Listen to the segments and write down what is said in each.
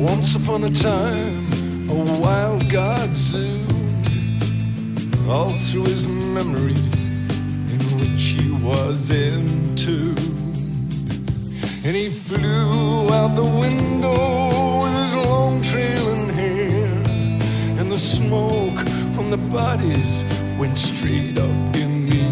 Once upon a time, a wild god zoomed all through his memory, in which he was entombed. And he flew out the window with his long trailing hair, and the smoke from the bodies went straight up in the air.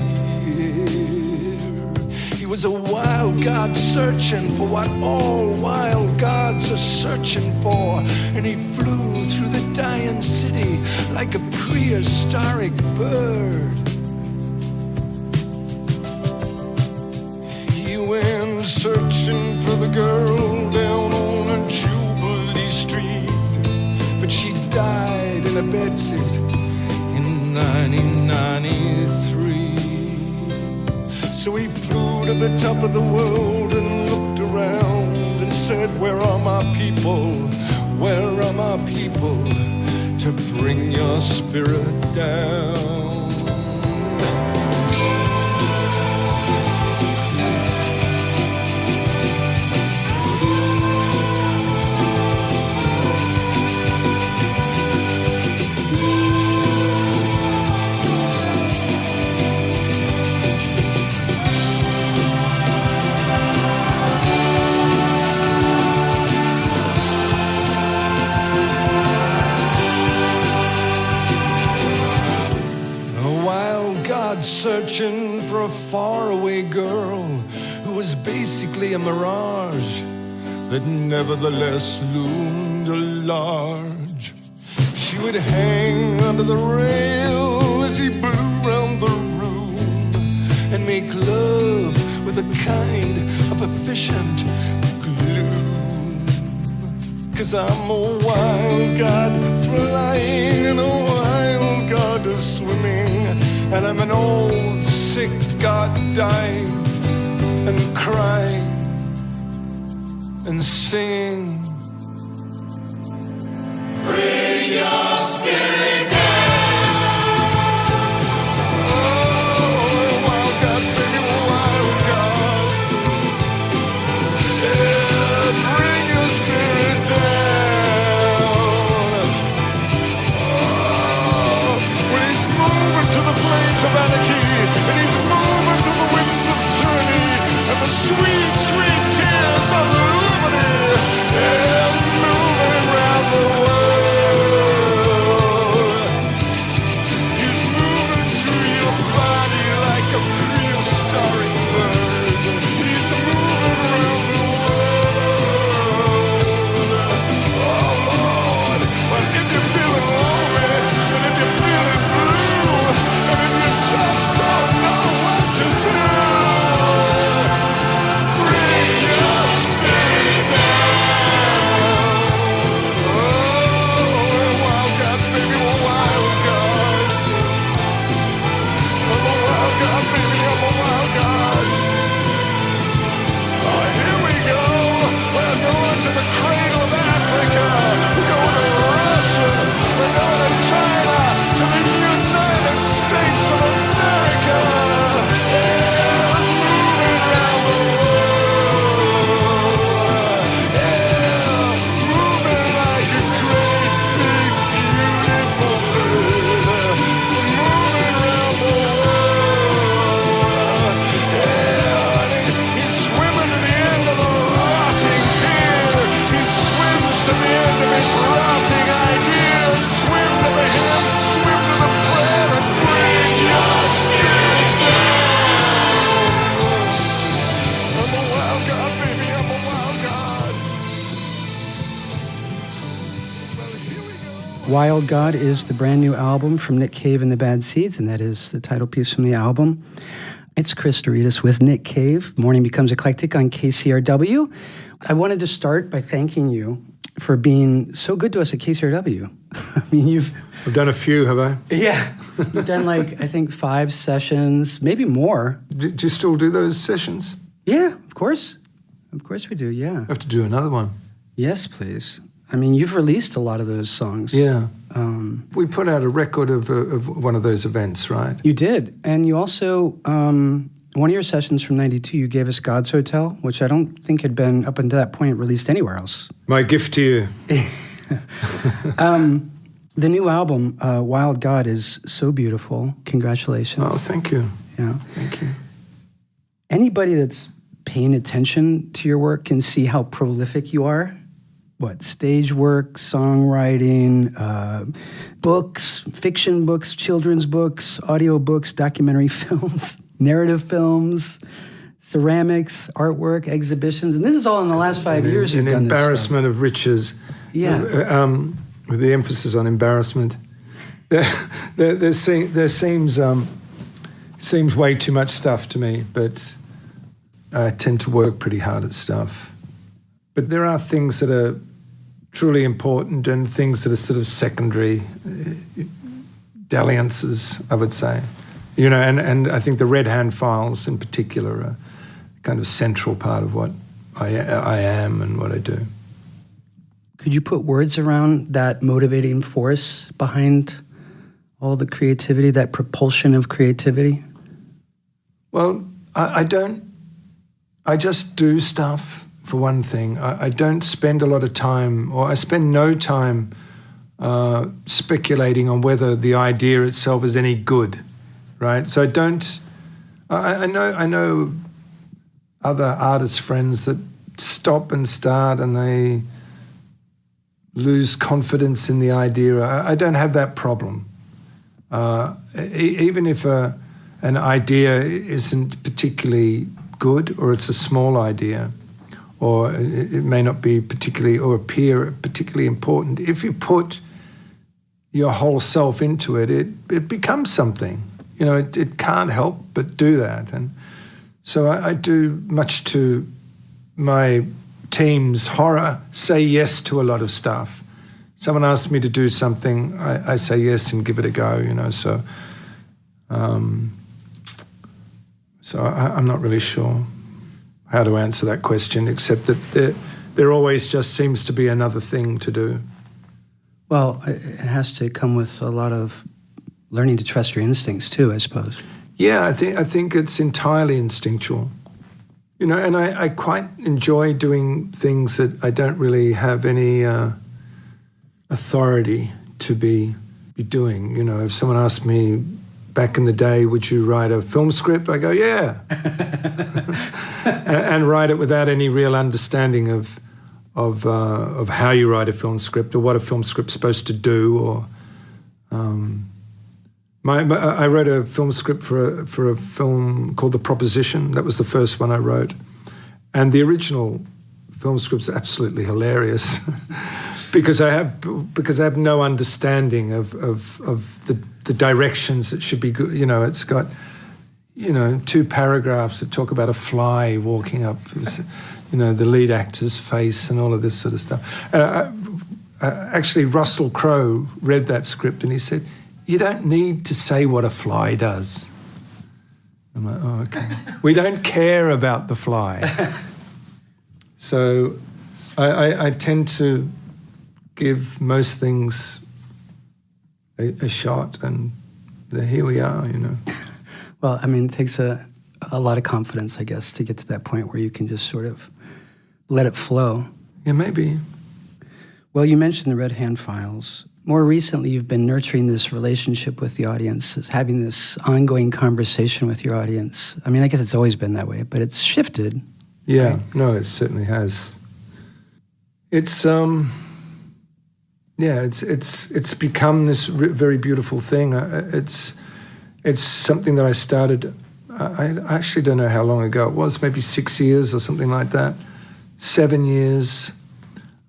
He was a wild god searching for what all wild gods are searching for, and he flew through the dying city like a prehistoric bird. He went searching for the girl down on a Jubilee Street, but she died in a bedsit in 1993. So he flew to the top of the world and looked around and said, where are my people? Where are my people to bring your spirit down? Searching for a faraway girl who was basically a mirage that nevertheless loomed large. She would hang under the rail as he blew round the room and make love with a kind of efficient gloom. 'Cause I'm a wild god flying and a wild god swimming, and I'm an old sick god dying and crying and singing. Bring your spirit down. Oh, wild gods, baby, wild gods. Yeah, bring your spirit down. Oh, when he's moving to the flames of anarchy, and he's moving to the winds of tyranny, and the sweet, sweet tears of liberty, yeah, moving round the world. He's moving through your body like a prehistoric bird. He's moving around the world. Oh Lord, but if you're feeling lonely, and if you're feeling blue, and if you just don't know what to do, bring your spirit down. Oh, we're wild gods, baby, we're wild gods. I'm a wild god, baby, I'm a wild god. Oh, here we go. We're going to the cradle of Africa. We're going to Russia. We're going to China, to the United States of America. Yeah, moving around the world. Yeah, moving like a great, big, beautiful bird. Moving around the world. Yeah, and he's swimming to the end of a rotting pier. He swims to the end of his rotting ideas. Swim to the hymn, swim to the prayer, and bring your spirit down. I'm a wild god, baby, I'm a wild god. Well, here we go. Wild God is the brand new album from Nick Cave and the Bad Seeds, and that is the title piece from the album. It's Chris Doritas with Nick Cave. Morning Becomes Eclectic on KCRW. I wanted to start by thanking you for being so good to us at KCRW. I mean, I've done a few, have I? you've done like, I think 5 sessions, maybe more. Do you still do those sessions? Yeah, of course. Of course we do, yeah. I have to do another one. Yes, please. I mean, you've released a lot of those songs. Yeah. We put out a record of one of those events, right? You did. And you also One of your sessions from 92, you gave us God's Hotel, which I don't think had been, up until that point, released anywhere else. My gift to you. The new album, Wild God, is so beautiful. Congratulations. Oh, thank you. Yeah. Thank you. Anybody that's paying attention to your work can see how prolific you are. Stage work, songwriting, books, fiction books, children's books, audio books, documentary films, narrative films, ceramics, artwork, exhibitions. And this is all in the last 5 years you've done this. An embarrassment of riches. Yeah. With the emphasis on embarrassment. There seems way too much stuff to me, but I tend to work pretty hard at stuff. But there are things that are truly important and things that are sort of secondary dalliances, I would say. And I think the Red Hand files in particular are kind of central part of what I am and what I do. Could you put words around that motivating force behind all the creativity, that propulsion of creativity? Well, I don't. I just do stuff. For one thing, I don't spend a lot of time, or I spend no time speculating on whether the idea itself is any good, right? So I don't. I know other artist friends that stop and start and they lose confidence in the idea. I don't have that problem. Even if an idea isn't particularly good, or it's a small idea, or it may not be particularly, or appear particularly important. If you put your whole self into it, it becomes something. It can't help but do that. And so I do, much to my team's horror, say yes to a lot of stuff. Someone asks me to do something, I say yes and give it a go, so I'm not really sure how to answer that question, except that there always just seems to be another thing to do. Well, it has to come with a lot of learning to trust your instincts too, I suppose. Yeah, I think it's entirely instinctual. And I quite enjoy doing things that I don't really have any authority to be doing. If someone asked me back in the day, would you write a film script? I go, yeah. and write it without any real understanding of how you write a film script or what a film script's supposed to do. Or I wrote a film script for a film called The Proposition. That was the first one I wrote. And the original film script's absolutely hilarious because I have no understanding of the directions that should be good. It's got, 2 paragraphs that talk about a fly walking up, the lead actor's face and all of this sort of stuff. Actually, Russell Crowe read that script and he said, "You don't need to say what a fly does." I'm like, oh, okay. We don't care about the fly. So I tend to give most things a shot, and here we are, Well, it takes a lot of confidence, I guess, to get to that point where you can just sort of let it flow. Yeah, maybe. Well, you mentioned the Red Hand Files. More recently, you've been nurturing this relationship with the audience, having this ongoing conversation with your audience. I guess it's always been that way, but it's shifted. Yeah, right? No, it certainly has. It's it's become this very beautiful thing. It's something that I started. I actually don't know how long ago it was. Maybe 6 years or something like that. 7 years,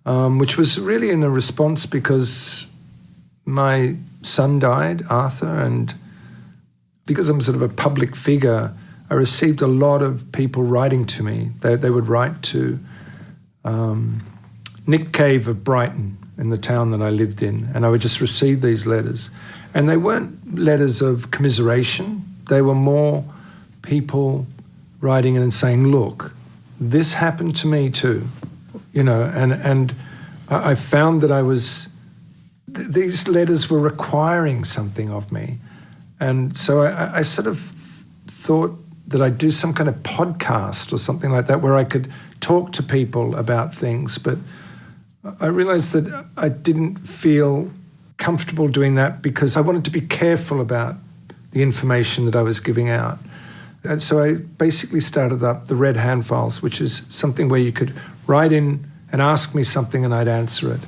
which was really in a response because my son died, Arthur, and because I'm sort of a public figure, I received a lot of people writing to me. They would write to Nick Cave of Brighton, in the town that I lived in, and I would just receive these letters. And they weren't letters of commiseration. They were more people writing in and saying, look, this happened to me too, and I found that these letters were requiring something of me. And so I sort of thought, that I do some kind of podcast or something like that where I could talk to people about things. But I realized that I didn't feel comfortable doing that because I wanted to be careful about the information that I was giving out. And so I basically started up the Red Hand Files, which is something where you could write in and ask me something and I'd answer it.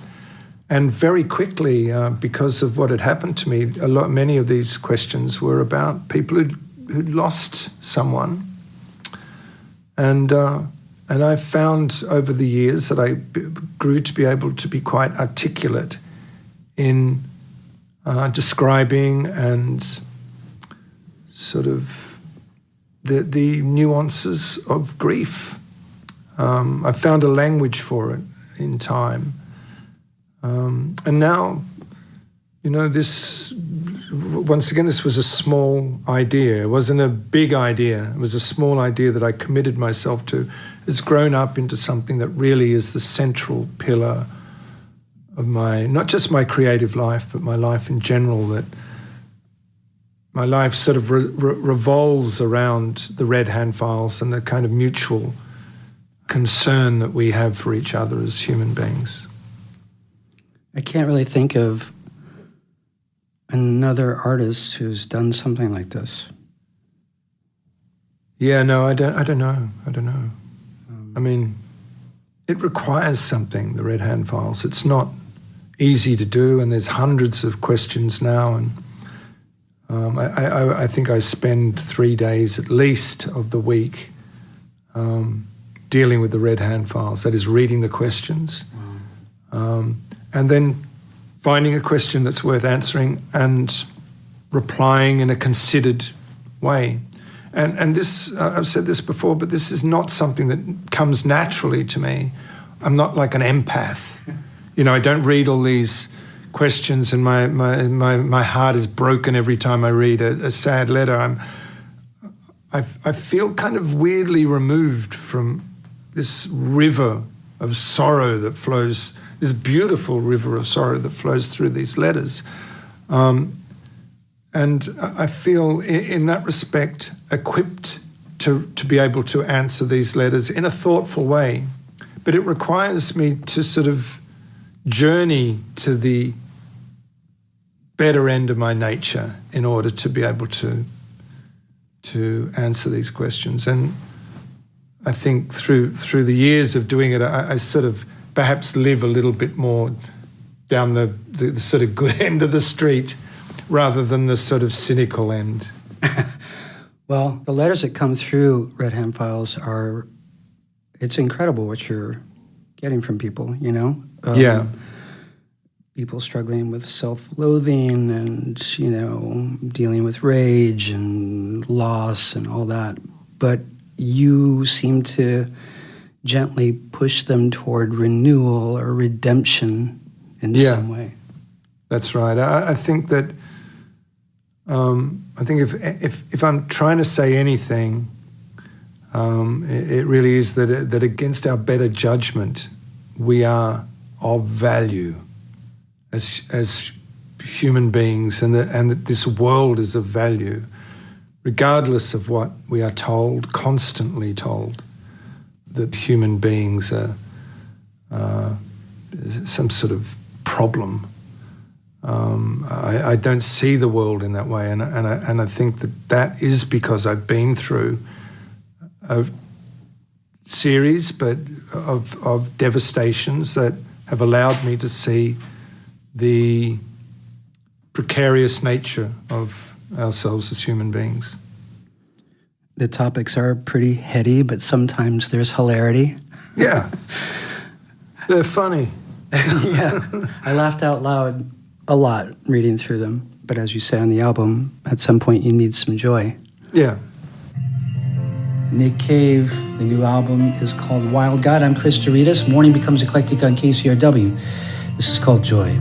And very quickly, because of what had happened to me, many of these questions were about people who'd lost someone. And I found over the years that I grew to be able to be quite articulate in describing and sort of the nuances of grief. I found a language for it in time. And now, this was a small idea. It wasn't a big idea. It was a small idea that I committed myself to. It's grown up into something that really is the central pillar of not just my creative life, but my life in general, that my life sort of revolves around the Red Hand Files and the kind of mutual concern that we have for each other as human beings. I can't really think of another artist who's done something like this. Yeah, no, I don't know. I mean, it requires something, the Red Hand Files. It's not easy to do, and there's hundreds of questions now, and I think I spend 3 days at least of the week dealing with the Red Hand Files. That is, reading the questions. Wow. And then finding a question that's worth answering and replying in a considered way. And this, I've said this before, but this is not something that comes naturally to me. I'm not like an empath. I don't read all these questions and my heart is broken every time I read a sad letter. I feel kind of weirdly removed from this river of sorrow that flows, this beautiful river of sorrow that flows through these letters. And I feel in that respect equipped to be able to answer these letters in a thoughtful way. But it requires me to sort of journey to the better end of my nature in order to be able to answer these questions. And I think through the years of doing it, I sort of perhaps live a little bit more down the sort of good end of the street rather than the sort of cynical end. Well, the letters that come through Red Hand Files it's incredible what you're getting from people, Yeah. People struggling with self-loathing and, dealing with rage and loss and all that. But you seem to gently push them toward renewal or redemption in some way. That's right. I think that if I'm trying to say anything, it really is that against our better judgment, we are of value as human beings, and that this world is of value, regardless of what we are told, constantly told, that human beings are some sort of problem. I don't see the world in that way, and I think that is because I've been through a series of devastations that have allowed me to see the precarious nature of ourselves as human beings. The topics are pretty heady, but sometimes there's hilarity. Yeah. They're funny. Yeah. I laughed out loud a lot reading through them. But as you say on the album, at some point you need some joy. Yeah. Nick Cave, the new album is called Wild God. I'm Chris Doritas. Morning Becomes Eclectic on KCRW. This is called Joy.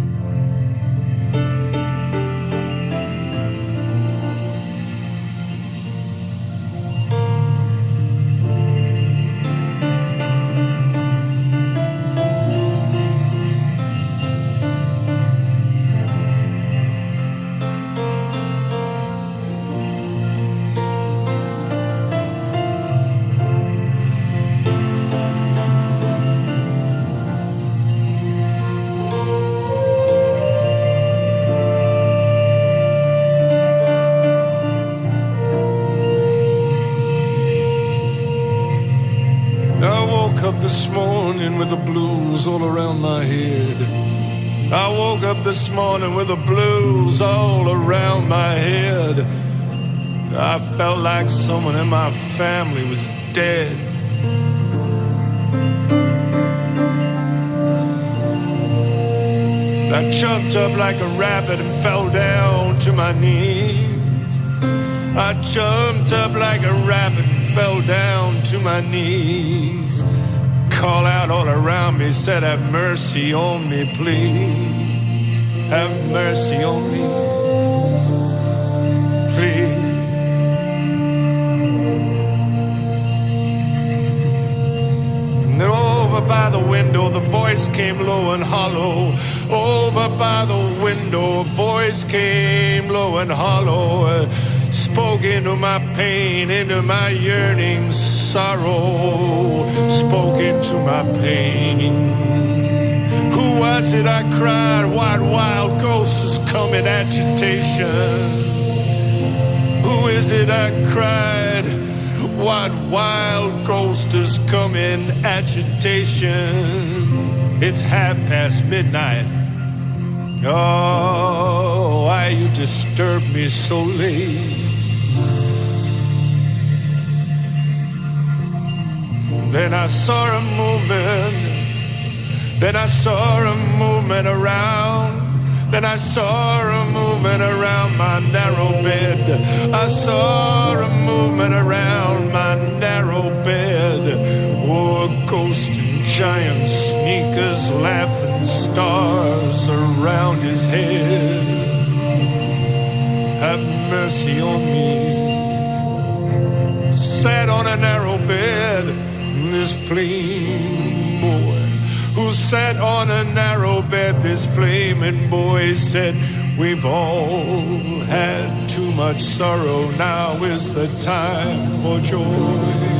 blues all around my head. I woke up this morning with the blues all around my head. I felt like someone in my family was dead. I jumped up like a rabbit and fell down to my knees. I jumped up like a rabbit and fell down to my knees. Call out all around me, said, have mercy on me, please. Have mercy on me, please. And over by the window, the voice came low and hollow. Over by the window, a voice came low and hollow. Spoke into my pain, into my yearning sorrow. Spoke into my pain. Who was it I cried? What wild ghost has come in agitation? Who is it I cried? What wild ghost has come in agitation? It's midnight. Oh, why you disturb me so late? Then I saw a movement. Then I saw a movement around. Then I saw a movement around my narrow bed. I saw a movement around my narrow bed. Oh, a ghost in giant sneakers, laughing stars around his head. Have mercy on me. Sat on a narrow bed, this flaming boy. Who sat on a narrow bed, this flaming boy said, we've all had too much sorrow, now is the time for joy.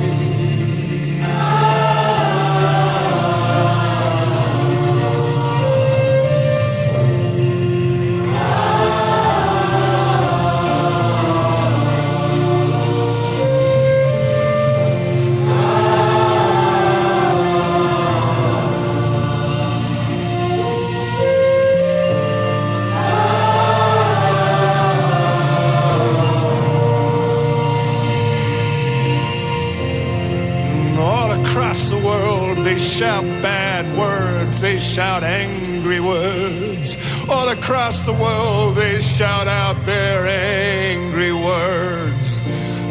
They shout bad words, they shout angry words. All across the world they shout out their angry words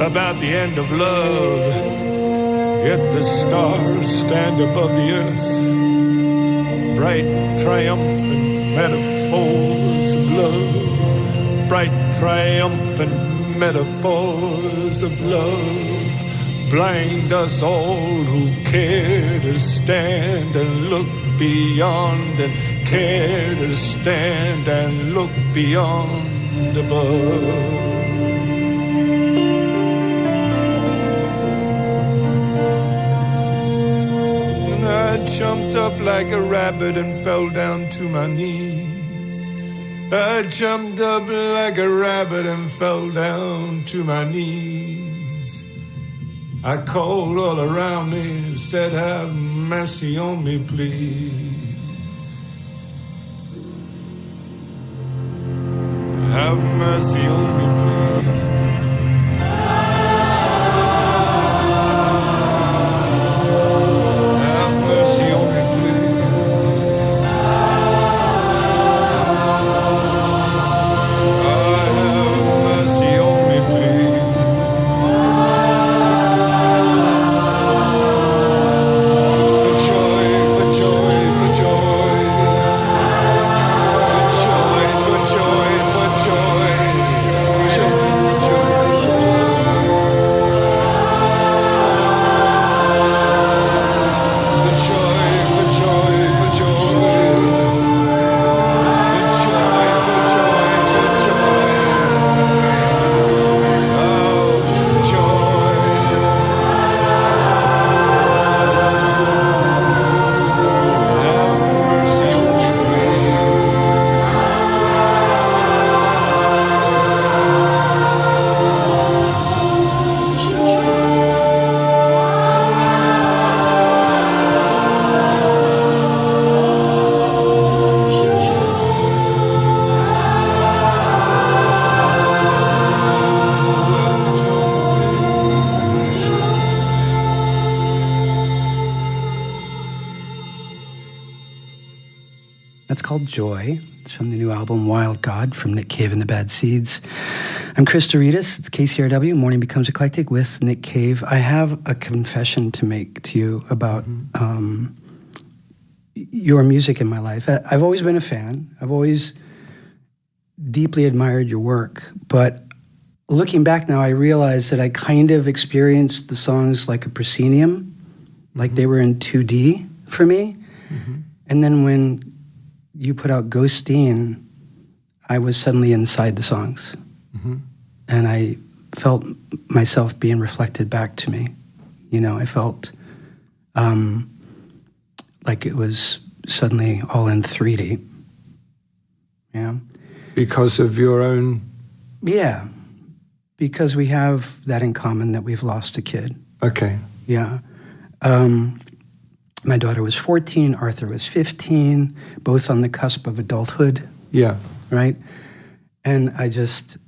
about the end of love. Yet the stars stand above the earth, bright triumphant metaphors of love. Bright triumphant metaphors of love. Blind us all who care to stand and look beyond, and care to stand and look beyond above. And I jumped up like a rabbit and fell down to my knees. I jumped up like a rabbit and fell down to my knees. I called all around me and said, have mercy on me, please. Have mercy on me, please. Have mercy on me, please. Have mercy on me, please. That's called Joy. It's from the new album Wild God from Nick Cave and the Bad Seeds. I'm Chris Doritas. It's KCRW. Morning Becomes Eclectic with Nick Cave. I have a confession to make to you about your music in my life. I've always been a fan. I've always deeply admired your work. But looking back now, I realize that I kind of experienced the songs like a proscenium, like they were in 2D for me. Mm-hmm. And then when you put out Ghosteen, I was suddenly inside the songs. Mm-hmm. And I felt myself being reflected back to me. You know, I felt like it was suddenly all in 3D. Yeah. Because of your own... Yeah. Because we have that in common, that we've lost a kid. Okay. Yeah. My daughter was 14, Arthur was 15, both on the cusp of adulthood. Yeah. Right? And I just,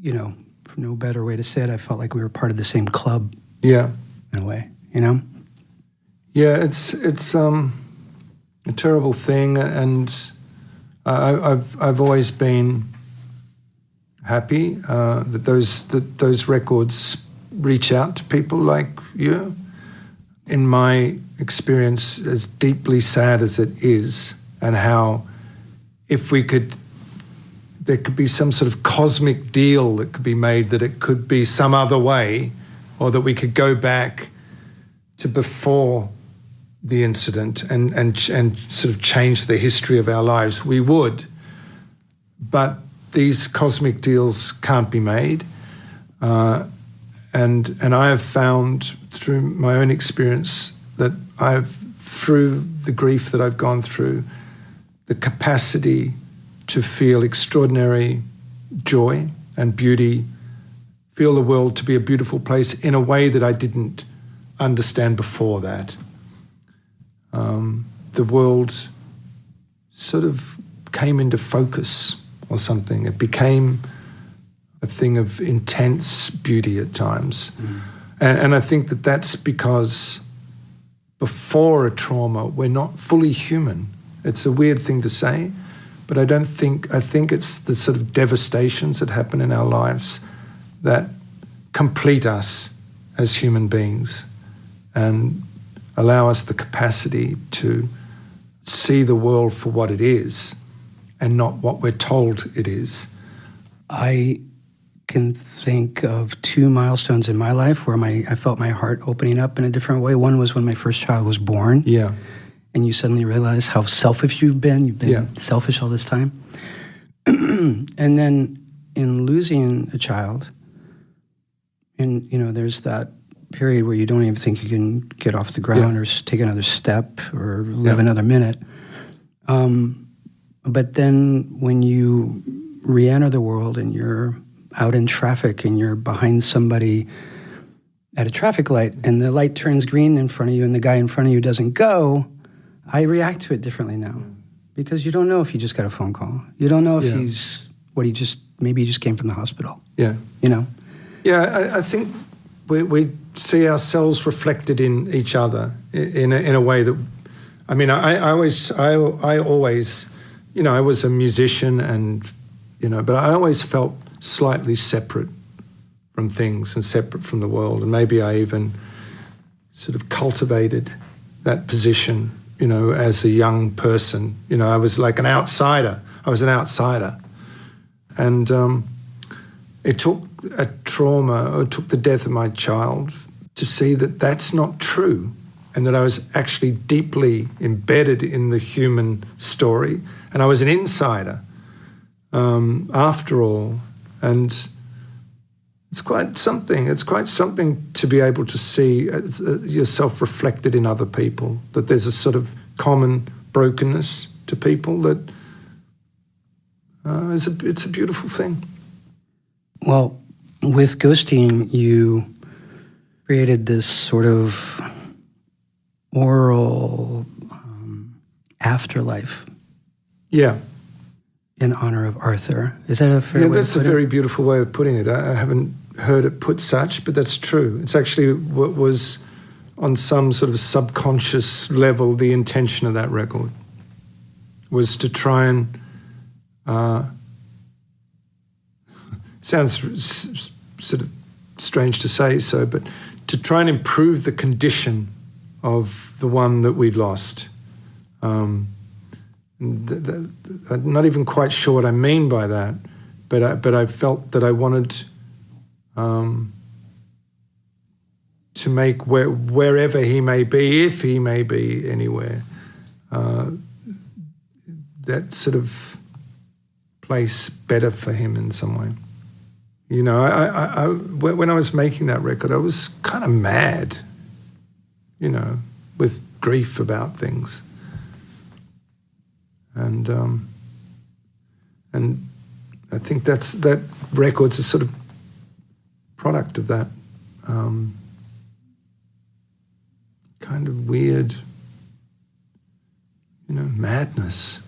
you know, no better way to say it, I felt like we were part of the same club. Yeah. In a way, you know? Yeah, it's a terrible thing, and I've always been happy that those records reach out to people like you. In my experience, as deeply sad as it is, and how if there could be some sort of cosmic deal that could be made, that it could be some other way, or that we could go back to before the incident and sort of change the history of our lives, we would. But these cosmic deals can't be made. And I have found through my own experience that through the grief that I've gone through, the capacity to feel extraordinary joy and beauty, feel the world to be a beautiful place in a way that I didn't understand before that. The world sort of came into focus or something. It became a thing of intense beauty at times. And I think that that's because before a trauma, we're not fully human. It's a weird thing to say, but I think it's the sort of devastations that happen in our lives that complete us as human beings and allow us the capacity to see the world for what it is and not what we're told it is. I can think of two milestones in my life where I felt my heart opening up in a different way. One was when my first child was born. Yeah. And you suddenly realize how selfish you've been. You've been selfish all this time. And then in losing a child, and, you know, there's that period where you don't even think you can get off the ground or take another step or live another minute. But then when you re-enter the world and you're out in traffic and you're behind somebody at a traffic light and the light turns green in front of you and the guy in front of you doesn't go, I react to it differently now. Because you don't know if he just got a phone call. You don't know if maybe he just came from the hospital. Yeah. You know? Yeah, I think we see ourselves reflected in each other in a way that, I mean, I always, you know, I was a musician and, you know, but I always felt slightly separate from things and separate from the world. And maybe I even sort of cultivated that position, you know, as a young person. You know, I was like an outsider. I was an outsider. And it took a trauma, or it took the death of my child to see that that's not true and that I was actually deeply embedded in the human story and I was an insider after all. And it's quite something. It's quite something to be able to see yourself reflected in other people, that there's a sort of common brokenness to people that it's a beautiful thing. Well, with Ghosteen, you created this sort of oral afterlife. Yeah. In honor of Arthur. Is that a fair way to put it? Yeah, that's a very beautiful way of putting it. I haven't heard it put such, but that's true. It's actually what was on some sort of subconscious level the intention of that record. was to try and sounds sort of strange to say so, but to try and improve the condition of the one that we'd lost. I'm not even quite sure what I mean by that, but I felt that I wanted to make wherever he may be, if he may be anywhere, that sort of place better for him in some way. You know, when I was making that record, I was kind of mad, you know, with grief about things. And I think that record's a sort of product of that kind of weird, you know, madness.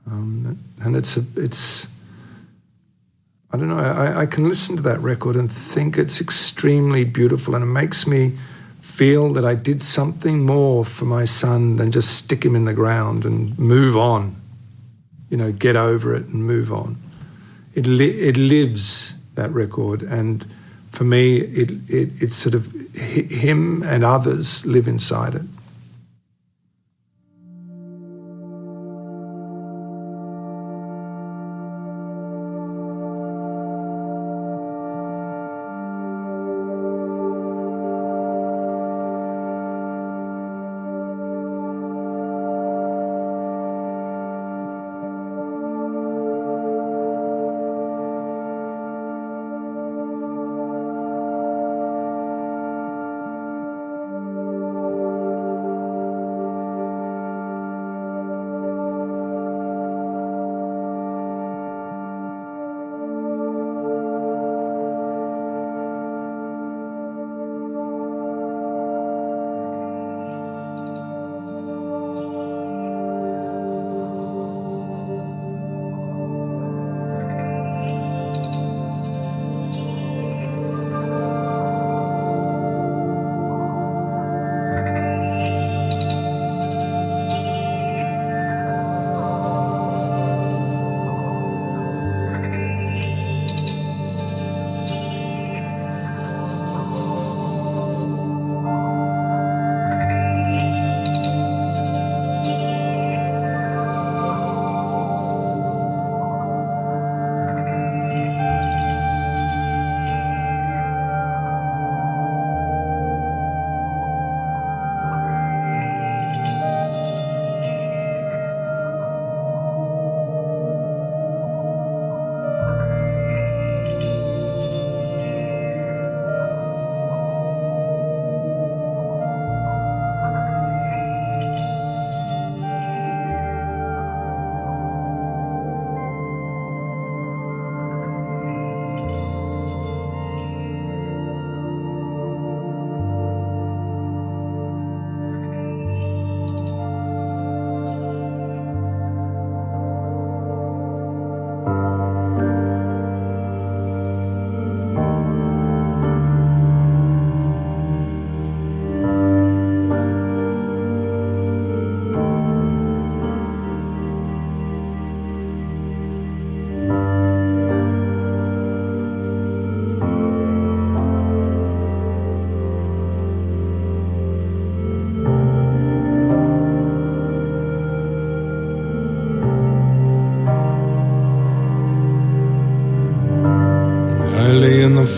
And it's I don't know, I can listen to that record and think it's extremely beautiful, and it makes me feel that I did something more for my son than just stick him in the ground and move on, you know, get over it and move on. It lives, that record, and for me, it's sort of him and others live inside it.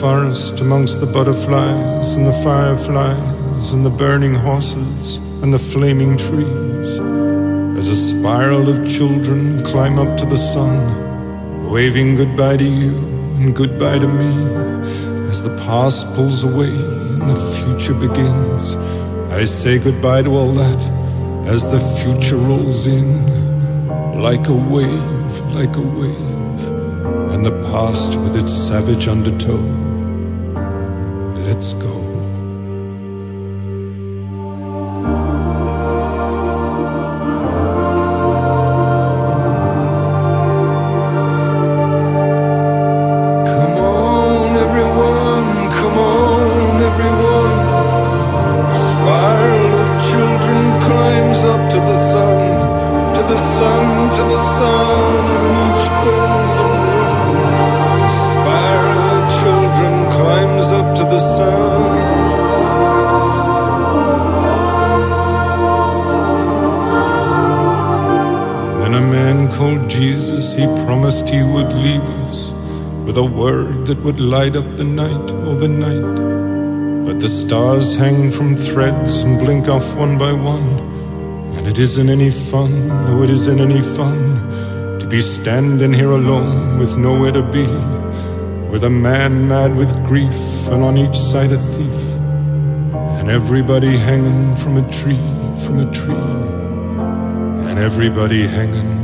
Forest amongst the butterflies and the fireflies and the burning horses and the flaming trees, as a spiral of children climb up to the sun, waving goodbye to you and goodbye to me, as the past pulls away and the future begins. I say goodbye to all that as the future rolls in, like a wave, like a wave, and the past with its savage undertow. Let's go. Spiral of children climbs up to the sun, sun and in each golden room a spiral of children climbs up to the sun. And a man called Jesus, he promised he would leave us with a word that would light up the night, oh the night. But the stars hang from threads and blink off one by one, and it isn't any fun, no it isn't any fun to be standing here alone with nowhere to be, with a man mad with grief and on each side a thief, and everybody hanging from a tree, from a tree, and everybody hanging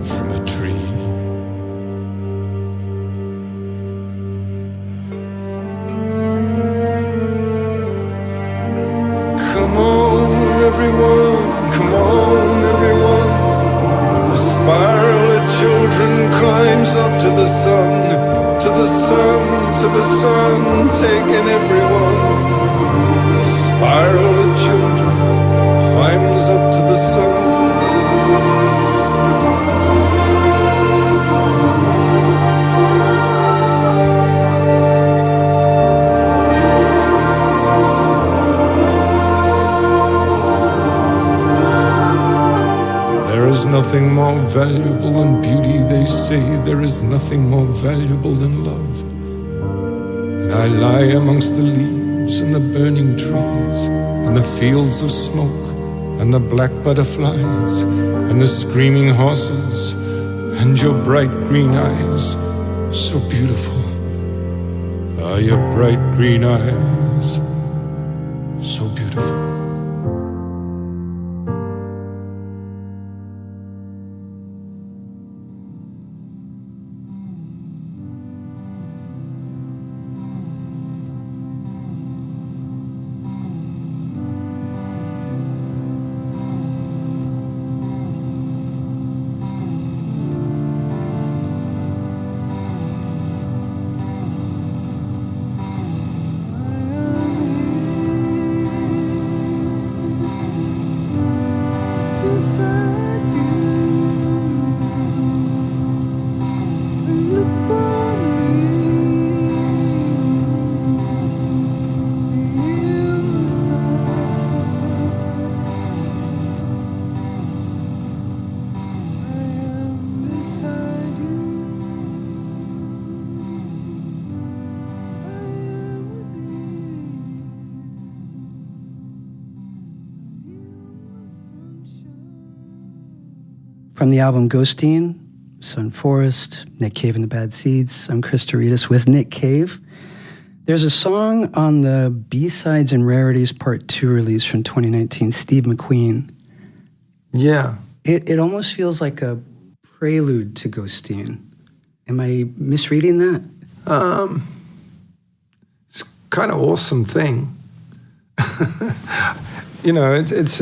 from a tree. Come on everyone, come on everyone, a spiral of children climbs up to the sun, to the sun, to the sun, taking everyone. A spiral of children climbs up to the sun. There is nothing more valuable than beauty, they say. There is nothing more valuable than love. And I lie amongst the leaves and the burning trees and the fields of smoke and the black butterflies and the screaming horses and your bright green eyes, so beautiful. Ah, your bright green eyes, so beautiful. From the album Ghosteen, Sun Forest, Nick Cave and the Bad Seeds, I'm Chris Doritas with Nick Cave. There's a song on the B-Sides and Rarities Part 2 release from 2019, Steve McQueen. Yeah. It almost feels like a prelude to Ghosteen. Am I misreading that? It's kind of awesome thing. You know, it's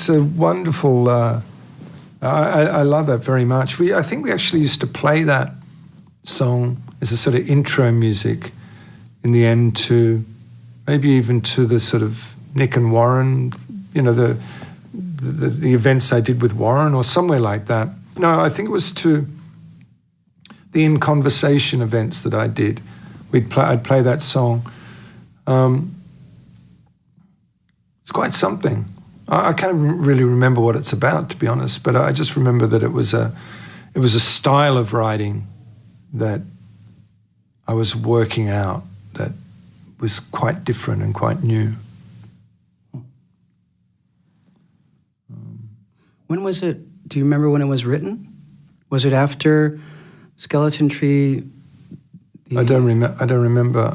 a wonderful... I love that very much. I think we actually used to play that song as a sort of intro music in the end to maybe even to the sort of Nick and Warren, you know, the events I did with Warren or somewhere like that. No, I think it was to the In Conversation events that I did. I'd play that song. It's quite something. I can't really remember what it's about, to be honest, but I just remember that it was a style of writing that I was working out that was quite different and quite new. When was it? Do you remember when it was written? Was it after Skeleton Tree? I don't remember.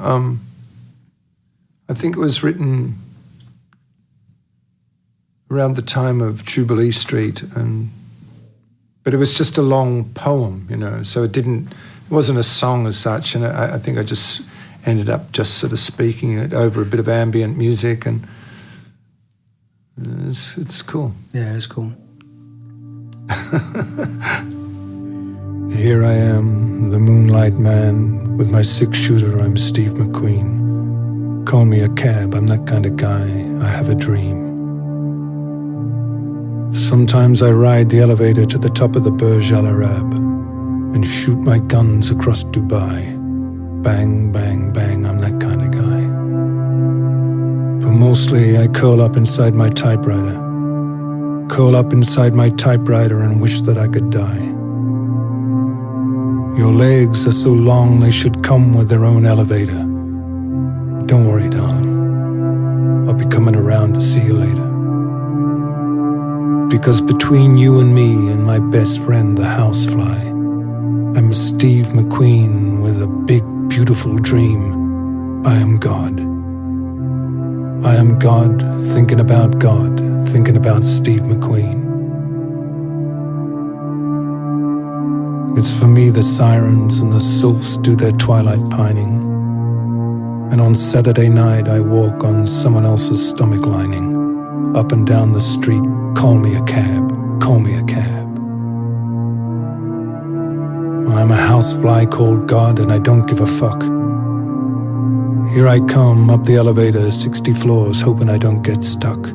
I think it was written around the time of Jubilee Street, but it was just a long poem, you know, so it wasn't a song as such, and I think I just ended up just sort of speaking it over a bit of ambient music, and it's cool. Yeah, it's cool. Here I am, the moonlight man, with my 6-shooter, I'm Steve McQueen. Call me a cab, I'm that kind of guy, I have a dream. Sometimes I ride the elevator to the top of the Burj Al Arab and shoot my guns across Dubai. Bang, bang, bang, I'm that kind of guy. But mostly I curl up inside my typewriter. Curl up inside my typewriter and wish that I could die. Your legs are so long they should come with their own elevator. Don't worry, darling. I'll be coming around to see you later. Because between you and me and my best friend, the housefly, I'm a Steve McQueen with a big, beautiful dream. I am God. I am God, thinking about God, thinking about Steve McQueen. It's for me the sirens and the sylphs do their twilight pining. And on Saturday night I walk on someone else's stomach lining. Up and down the street, call me a cab, call me a cab. I'm a housefly called God and I don't give a fuck. Here I come up the elevator, 60 floors, hoping I don't get stuck.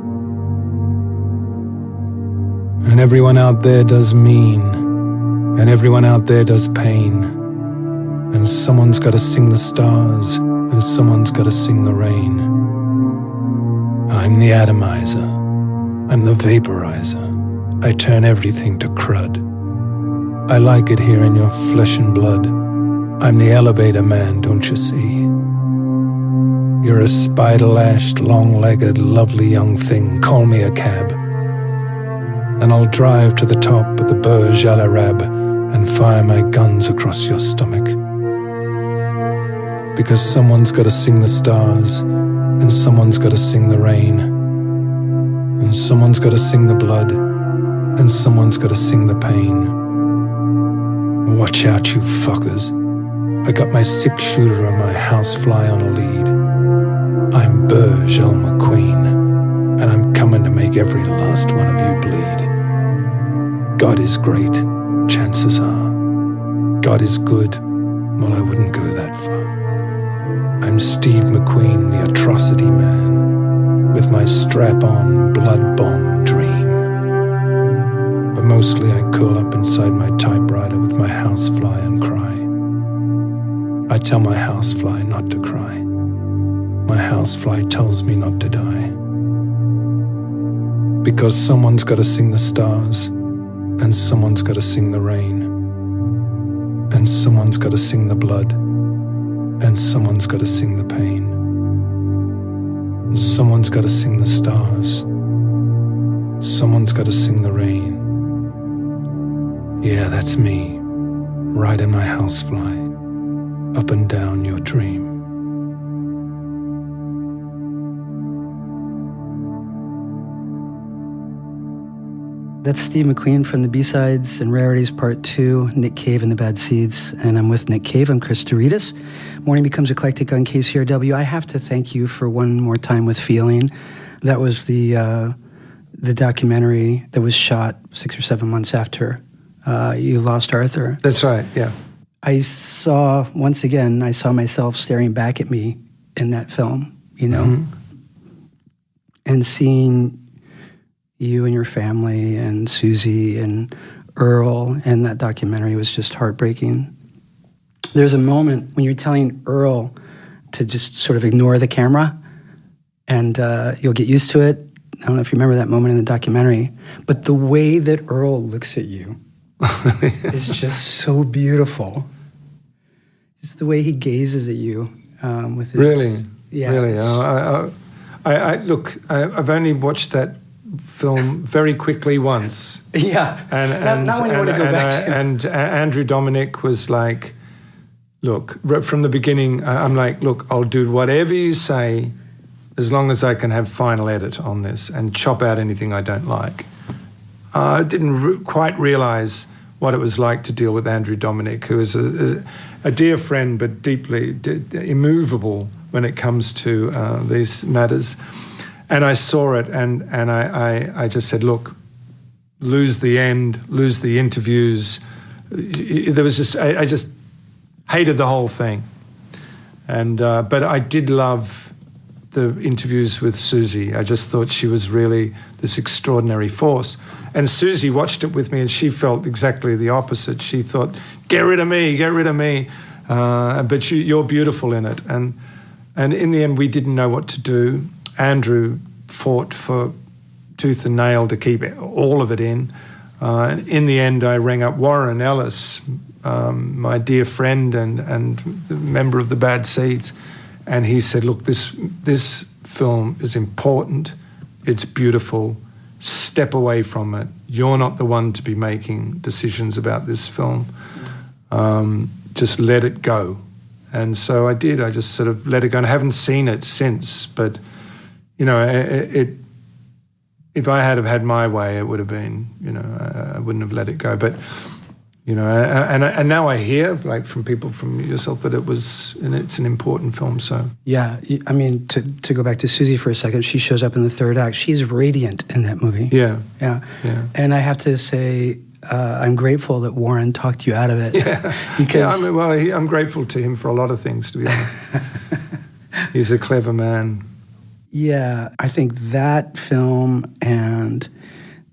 And everyone out there does mean, and everyone out there does pain. And someone's gotta sing the stars, and someone's gotta sing the rain. I'm the atomizer, I'm the vaporizer, I turn everything to crud. I like it here in your flesh and blood. I'm the elevator man, don't you see? You're a spider-lashed, long-legged, lovely young thing. Call me a cab. And I'll drive to the top of the Burj Al Arab and fire my guns across your stomach. Because someone's gotta sing the stars, and someone's gotta sing the rain, and someone's gotta sing the blood, and someone's gotta sing the pain. Watch out, you fuckers. I got my 6-shooter and my housefly on a lead. I'm Burj Al McQueen, and I'm coming to make every last one of you bleed. God is great, chances are. God is good, well, I wouldn't go that far. I'm Steve McQueen, the atrocity man, with my strap-on, blood-bomb dream. But mostly I curl up inside my typewriter with my housefly and cry. I tell my housefly not to cry. My housefly tells me not to die. Because someone's gotta sing the stars, and someone's gotta sing the rain, and someone's gotta sing the blood, and someone's gotta sing the pain. And someone's gotta sing the stars, someone's gotta sing the rain. Yeah, that's me, riding my housefly up and down your dream. That's Steve McQueen from the B-Sides and Rarities Part 2, Nick Cave and the Bad Seeds. And I'm with Nick Cave. I'm Chris Doritas. Morning Becomes Eclectic on KCRW. I have to thank you for One More Time with Feeling. That was the documentary that was shot 6 or 7 months after you lost Arthur. That's right, yeah. I saw myself staring back at me in that film, you know, and seeing you and your family and Susie and Earl, and that documentary was just heartbreaking. There's a moment when you're telling Earl to just sort of ignore the camera, and you'll get used to it. I don't know if you remember that moment in the documentary, but the way that Earl looks at you is just so beautiful. Just the way he gazes at you with his... Really? Yeah. Really? I've only watched that film very quickly once. Yeah. And not when you want to go back to. And Andrew Dominic was like, look, from the beginning, I'm like, look, I'll do whatever you say as long as I can have final edit on this and chop out anything I don't like. I didn't quite realize what it was like to deal with Andrew Dominic, who is a dear friend but deeply immovable when it comes to these matters. And I saw it, and I just said, look, lose the end, lose the interviews. There was just, I just hated the whole thing. And but I did love the interviews with Susie. I just thought she was really this extraordinary force. And Susie watched it with me, and she felt exactly the opposite. She thought, get rid of me, get rid of me. But you're beautiful in it. And in the end, we didn't know what to do. Andrew fought for tooth and nail to keep all of it in. And in the end, I rang up Warren Ellis, my dear friend and member of the Bad Seeds, and he said, look, this film is important, it's beautiful, step away from it. You're not the one to be making decisions about this film. Just let it go. And so I did. I just sort of let it go, and I haven't seen it since. But, you know, if I had have had my way, it would have been, you know, I wouldn't have let it go. But, you know, and now I hear, like, from people, from yourself, that it's an important film. So yeah, I mean, to go back to Susie for a second, she shows up in the third act. She's radiant in that movie. Yeah. And I have to say, I'm grateful that Warren talked you out of it. Yeah, because I'm grateful to him for a lot of things, to be honest. He's a clever man. Yeah, I think that film and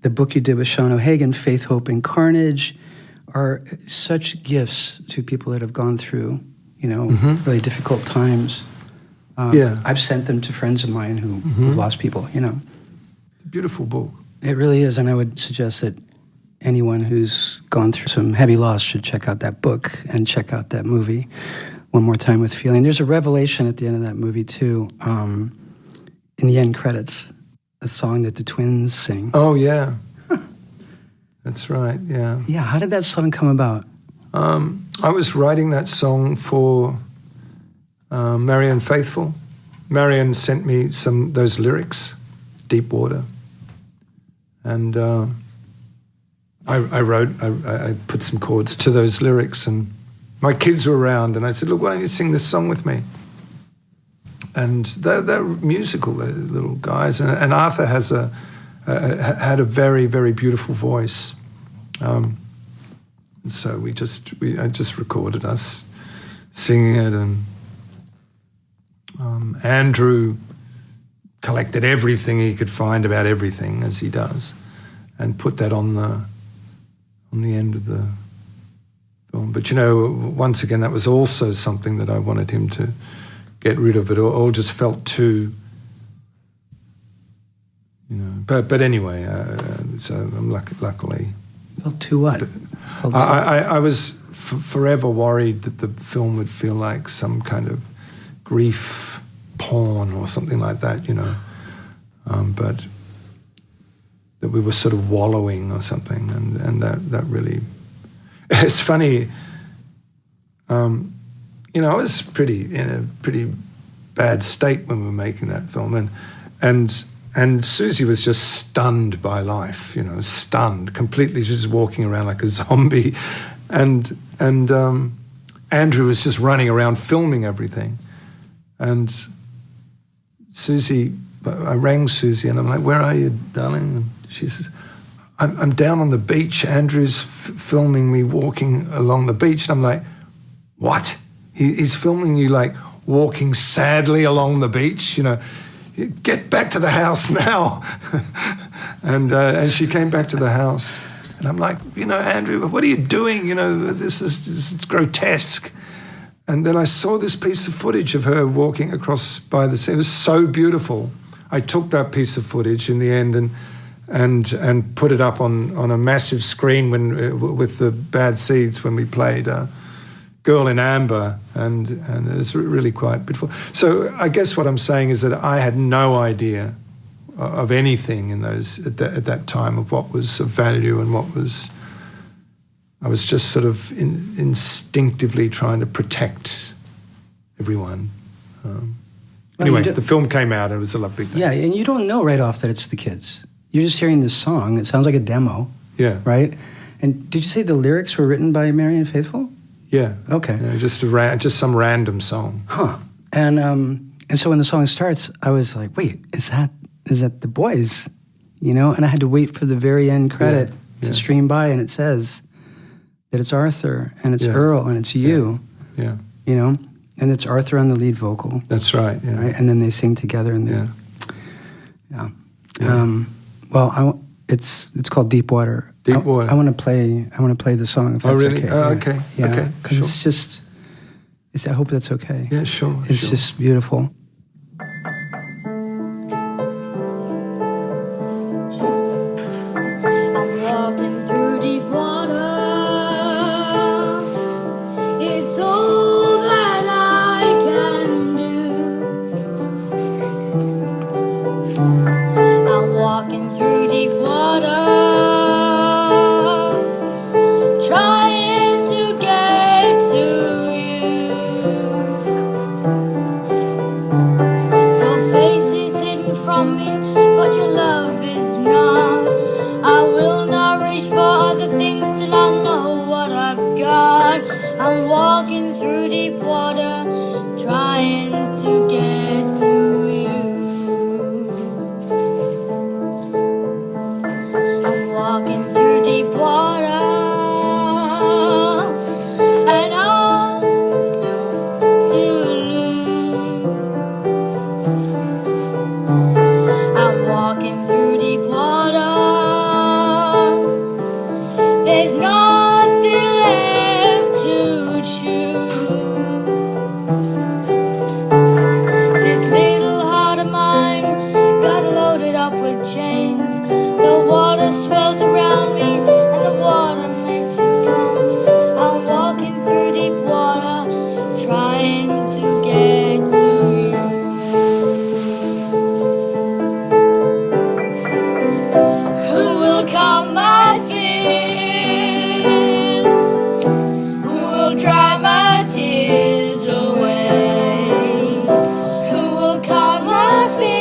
the book you did with Sean O'Hagan, Faith, Hope, and Carnage, are such gifts to people that have gone through, you know, really difficult times. I've sent them to friends of mine who've lost people, you know. It's a beautiful book. It really is, and I would suggest that anyone who's gone through some heavy loss should check out that book and check out that movie one more time with feeling. There's a revelation at the end of that movie, too, in the end credits, a song that the twins sing. Oh, yeah. That's right, yeah. Yeah, how did that song come about? I was writing that song for Marianne Faithfull. Marianne sent me those lyrics, Deep Water. And I put some chords to those lyrics, and my kids were around, and I said, look, why don't you sing this song with me? And they're musical, they're little guys, and Arthur had a very, very beautiful voice. So I just recorded us singing it, and Andrew collected everything he could find about everything, as he does, and put that on the end of the film. But, you know, once again, that was also something that I wanted him to get rid of. It all just felt too, you know. But anyway, so I'm luckily. Felt too what? I was forever worried that the film would feel like some kind of grief porn or something like that, you know. But that we were sort of wallowing or something, and that really, it's funny. You know, I was in a pretty bad state when we were making that film, and Susie was just stunned by life, you know, stunned, completely just walking around like a zombie, and Andrew was just running around filming everything, and Susie, I rang Susie and I'm like, where are you, darling? And she says, I'm down on the beach. Andrew's filming me walking along the beach. And I'm like, what? He's filming you like walking sadly along the beach, you know. Get back to the house now. and she came back to the house. And I'm like, you know, Andrew, what are you doing? You know, this is grotesque. And then I saw this piece of footage of her walking across by the sea. It was so beautiful. I took that piece of footage in the end and put it up on a massive screen with the Bad Seeds when we played Girl in Amber, and it was really quite beautiful. So I guess what I'm saying is that I had no idea of anything in those at that time of what was of value and what was. I was just sort of instinctively trying to protect everyone. Anyway, the film came out and it was a lovely thing. Yeah, and you don't know right off that it's the kids. You're just hearing this song. It sounds like a demo. Yeah. Right? And did you say the lyrics were written by Marianne Faithfull? Yeah. Okay. Yeah, just some random song. Huh. And so when the song starts, I was like, wait, is that the boys? You know? And I had to wait for the very end credit to stream by, and it says that it's Arthur and it's Earl and it's you. Yeah. You know? And it's Arthur on the lead vocal. That's right. Yeah. Right? And then they sing together. And Yeah. Yeah. Yeah. Well, it's called Deep Water. Deep Water. I want to play the song. If that's really? Okay. Oh, okay. Yeah. Okay. Because Sure. it's just. I hope that's okay. Yeah. Sure. It's sure. just beautiful. I'm walking through deep water. It's all that I can do. I'm walking through deep water, trying to get to you. Your face is hidden from me, but your love is not. I will not reach for other things till I know what I've got. I'm walking through deep water, trying to get to you. I'm walking through deep water, and I'm to lose. I'm walking through deep water. There's nothing left to choose. This little heart of mine got loaded up with chains. The water swells around me, and the water makes it comes. I'm walking through deep water, trying to get to you. Who will calm my tears? Who will dry my tears away? Who will calm my fears?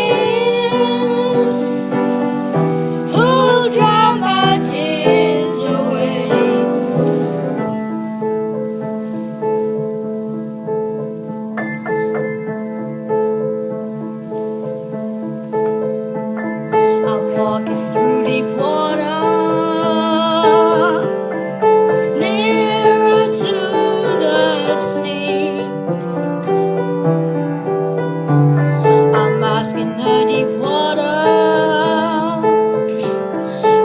Who will dry my tears away? I'm walking through deep water, nearer to the sea. I'm asking the deep water,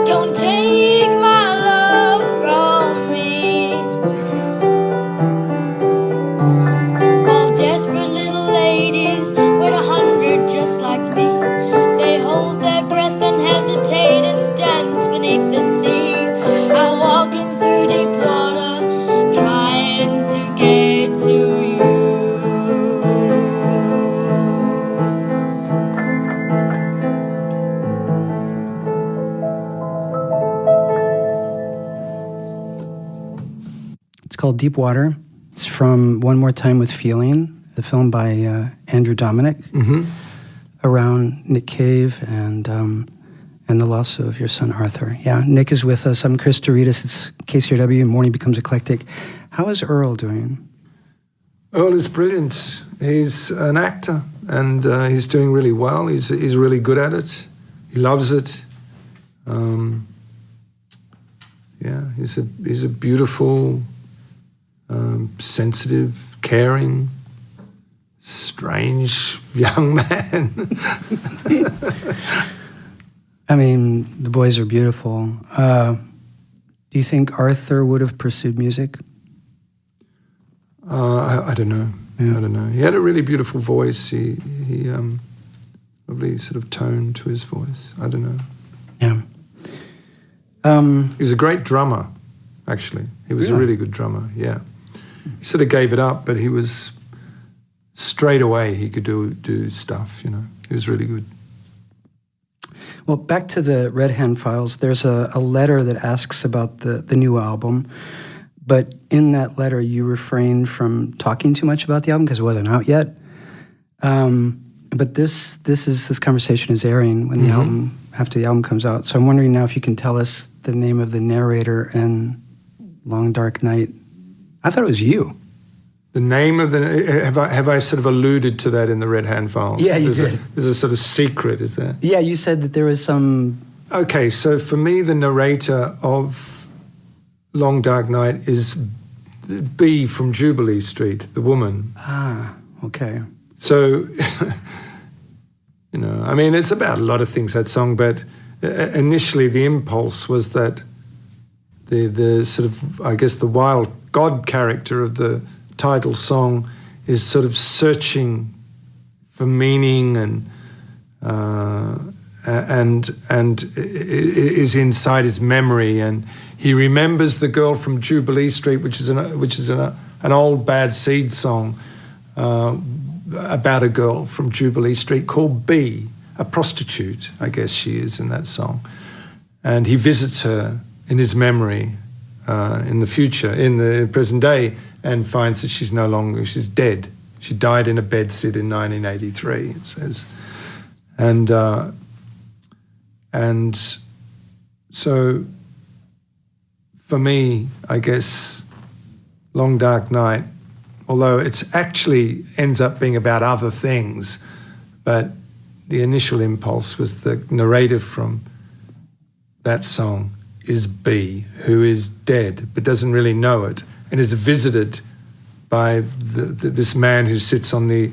don't take my love from me. While desperate little ladies with 100 just like me, they hold their breath and hesitate and dance beneath the sea. I'm walking through deep water, trying to get to you. It's called Deep Water. It's from One More Time with Feeling, the film by Andrew Dominic, around Nick Cave and the loss of your son Arthur. Yeah, Nick is with us. I'm Chris Doritas. It's KCRW. Morning Becomes Eclectic. How is Earl doing? Earl is brilliant. He's an actor, and he's doing really well. He's really good at it. He loves it. Yeah, he's a beautiful, sensitive, caring, strange young man. I mean, the boys are beautiful. Do you think Arthur would have pursued music? I don't know. Yeah. I don't know. He had a really beautiful voice. He probably sort of tone to his voice. I don't know. Yeah. He was a great drummer, actually. He was a really good drummer, yeah. He sort of gave it up, but he was straight away, he could do stuff, you know. He was really good. Well, back to the Red Hand Files, there's a letter that asks about the new album, but in that letter you refrained from talking too much about the album because it wasn't out yet. But this conversation is airing when the album, after the album comes out. So I'm wondering now if you can tell us the name of the narrator in Long Dark Night. I thought it was you. The name of the... Have I sort of alluded to that in the Red Hand Files? Yeah, you did. There's a sort of secret, is there? Yeah, you said that there was some... Okay, so for me, the narrator of Long Dark Night is B from Jubilee Street, the woman. Ah, okay. So, you know, I mean, it's about a lot of things, that song, but initially the impulse was that the sort of, I guess, the wild God character of the title song is sort of searching for meaning and is inside his memory, and he remembers the girl from Jubilee Street, which is an old Bad Seed song about a girl from Jubilee Street called B, a prostitute, I guess she is in that song, and he visits her in his memory in the future, in the present day, and finds that she's dead. She died in a bedsit in 1983, it says. And so for me, I guess, Long Dark Night, although it's actually ends up being about other things, but the initial impulse was the narrative from that song is B, who is dead but doesn't really know it, and is visited by this man who sits on the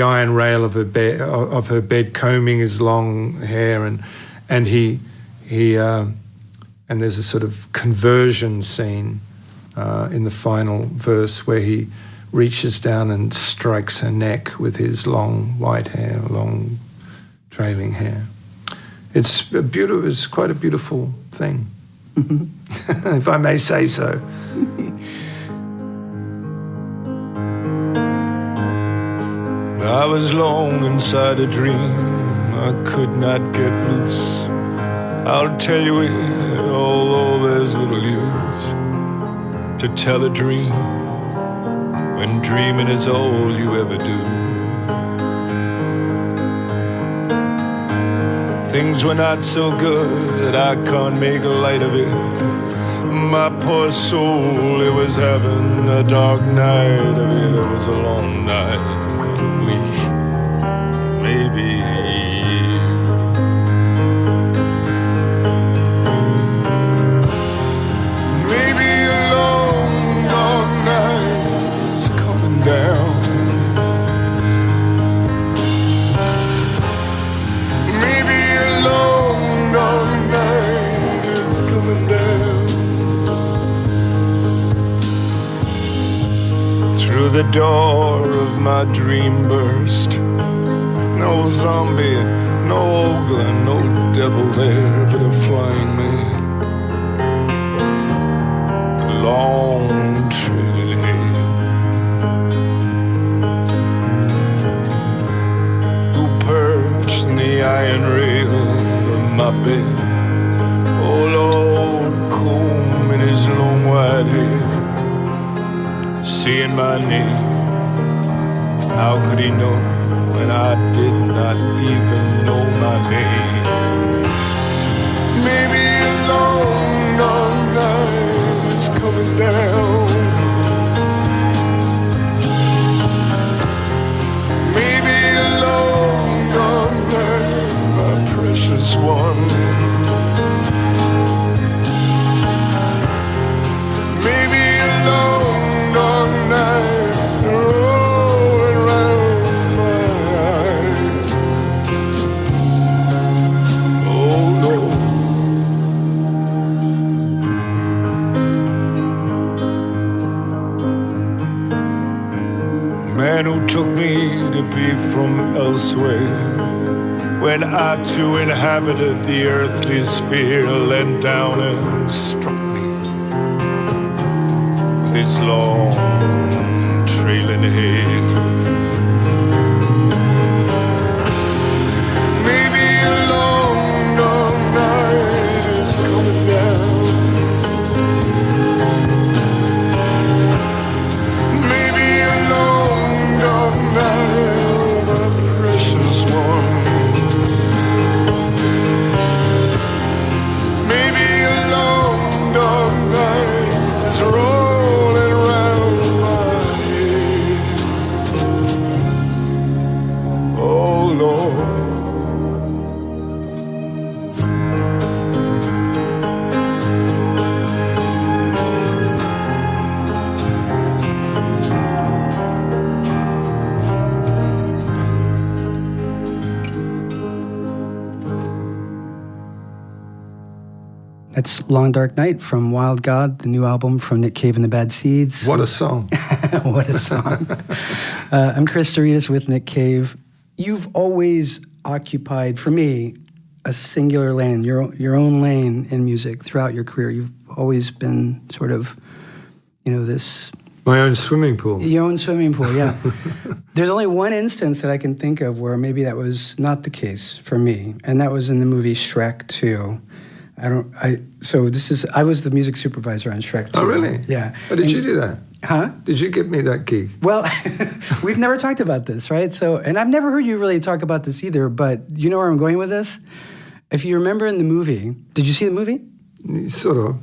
iron rail of her bed, combing his long hair, and there's a sort of conversion scene in the final verse where he reaches down and strikes her neck with his long white hair, long trailing hair. It's beautiful. It's quite a beautiful thing, if I may say so. I was long inside a dream I could not get loose. I'll tell you it, although there's little use to tell a dream when dreaming is all you ever do. Things were not so good, I can't make light of it. My poor soul, it was having a dark night of it. It was a long night. Maybe a year. Maybe a long dark night is coming down. Maybe a long dark night is coming down. Through the door of my dream burst. No zombie, no ogre, no devil there, but a flying man with long trailing hair, who perched in the iron rail of my bed. Oh Lord, combing his long white hair, seeing my name. How could he know when I did not even know my name? Maybe a long dark night is coming down. Maybe a long dark night, my precious one. Maybe a long dark night. Who took me to be from elsewhere, when I too inhabited the earthly sphere, leant down and struck me with his long trailing hair. Maybe a long dark night is coming down. My precious one. Maybe a long dark night is rolling around my head. It's Long Dark Night from Wild God, the new album from Nick Cave and the Bad Seeds. What a song. What a song. I'm Chris Doritas with Nick Cave. You've always occupied, for me, a singular lane, your own lane in music throughout your career. You've always been sort of, this... My own swimming pool. Your own swimming pool, yeah. There's only one instance that I can think of where maybe that was not the case for me, and that was in the movie Shrek 2. I was the music supervisor on Shrek 2. Oh, really? Yeah. Oh, did you do that? Huh? Did you give me that gig? Well, we've never talked about this, right? So, and I've never heard you really talk about this either, but you know where I'm going with this? If you remember in the movie, did you see the movie? Sort of.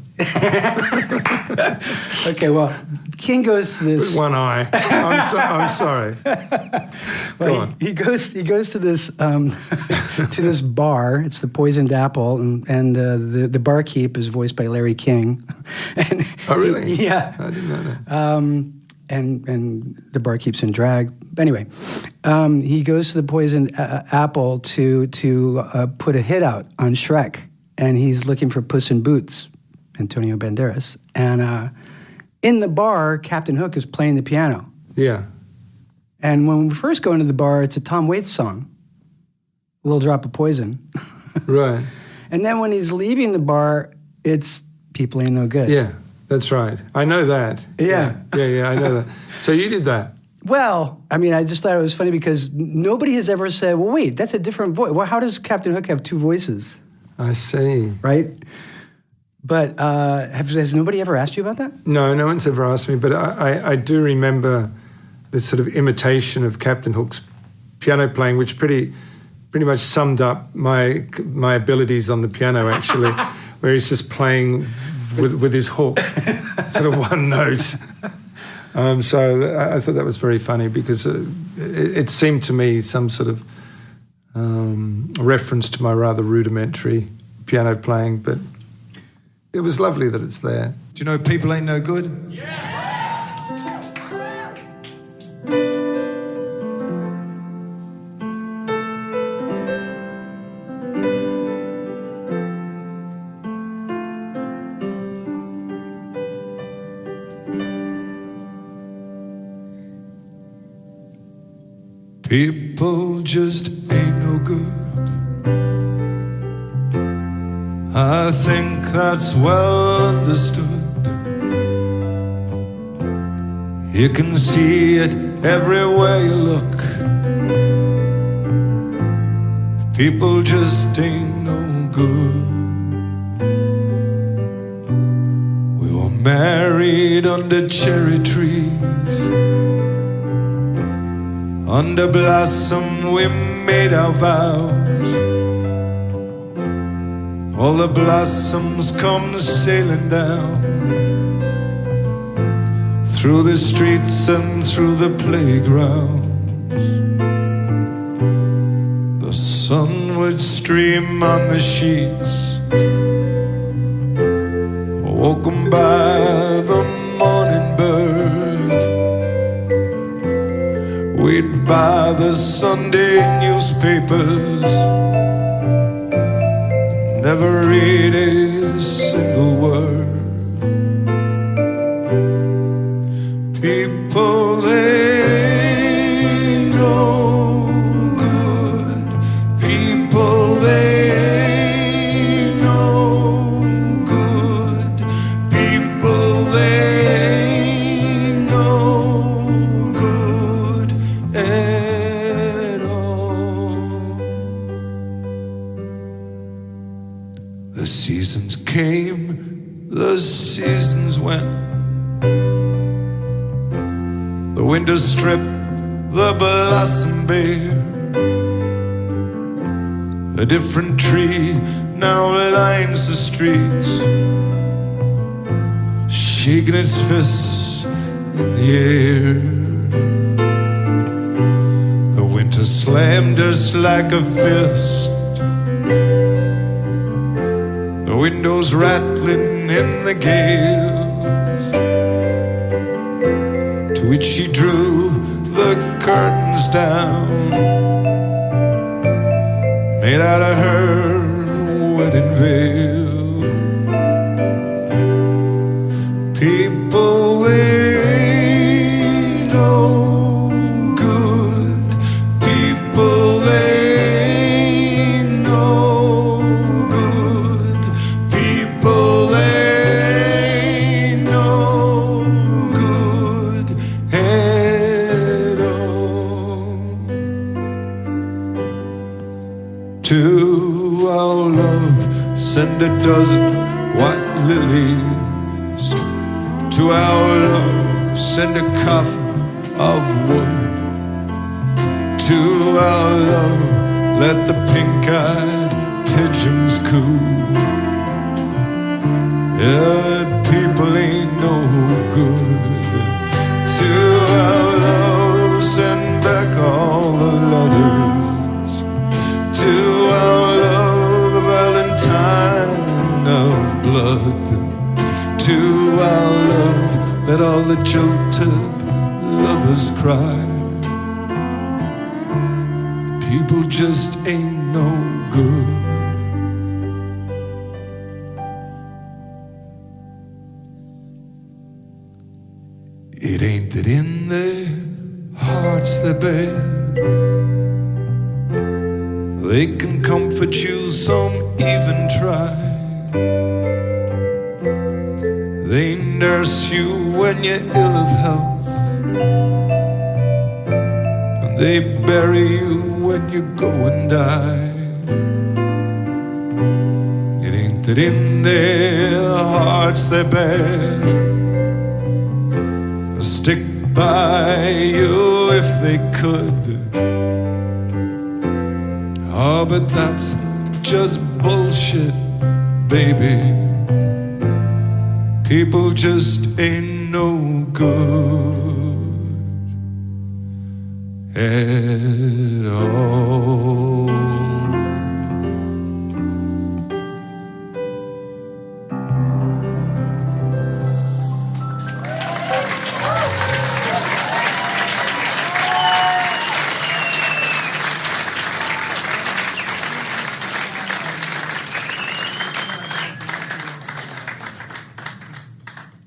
Okay, well, King goes to this... With one eye. I'm sorry. Well, Go on. He goes to this to this bar. It's the Poisoned Apple, and the barkeep is voiced by Larry King. And Oh, really? Yeah. I didn't know that. And the barkeep's in drag. Anyway, he goes to the Poisoned Apple to put a hit out on Shrek, and he's looking for Puss in Boots, Antonio Banderas, and in the bar, Captain Hook is playing the piano. Yeah. And when we first go into the bar, it's a Tom Waits song, A Little Drop of Poison. Right. And then when he's leaving the bar, it's People Ain't No Good. Yeah, that's right. I know that. Yeah. Yeah, I know that. So you did that? Well, I mean, I just thought it was funny because nobody has ever said, well, wait, that's a different voice. Well, how does Captain Hook have two voices? I see. Right? But has nobody ever asked you about that? No one's ever asked me, but I do remember this sort of imitation of Captain Hook's piano playing, which pretty much summed up my abilities on the piano, actually, where he's just playing with his hook, sort of one note. So I thought that was very funny because it seemed to me some sort of reference to my rather rudimentary piano playing, but it was lovely that it's there. Do you know People Ain't No Good? People just ain't no good. I think that's well understood. You can see it everywhere you look. People just ain't no good. We were married under cherry trees. Under blossom we made our vows. All the blossoms come sailing down through the streets and through the playgrounds. The sun would stream on the sheets, woken by the morning bird. We'd buy the Sunday newspapers, never read a single word. People, they ain't no good. People, they ain't no good. People, they ain't no good at all. The seasons came, the seasons went. The winter stripped the blossom bare. A different tree now lines the streets, shaking its fists in the air. The winter slammed us like a fist, the windows rattling in the gales, to which she drew the curtains down, made out of her wedding veil. dozen white lilies. To our love, send a coffin of wood. To our love, let the pink-eyed pigeons coo. Yeah, people ain't no good. To our love, send back all the letters. To our love, a valentine of blood. To our love, let all the jilted lovers cry. People just ain't no good. It ain't that in their hearts they're bad. They can comfort you, some even try. They nurse you when you're ill of health, and they bury you when you go and die. It ain't that in their hearts they're bad. They'll stick by you if they could. Oh, but that's just bullshit, baby. People just ain't no good at all.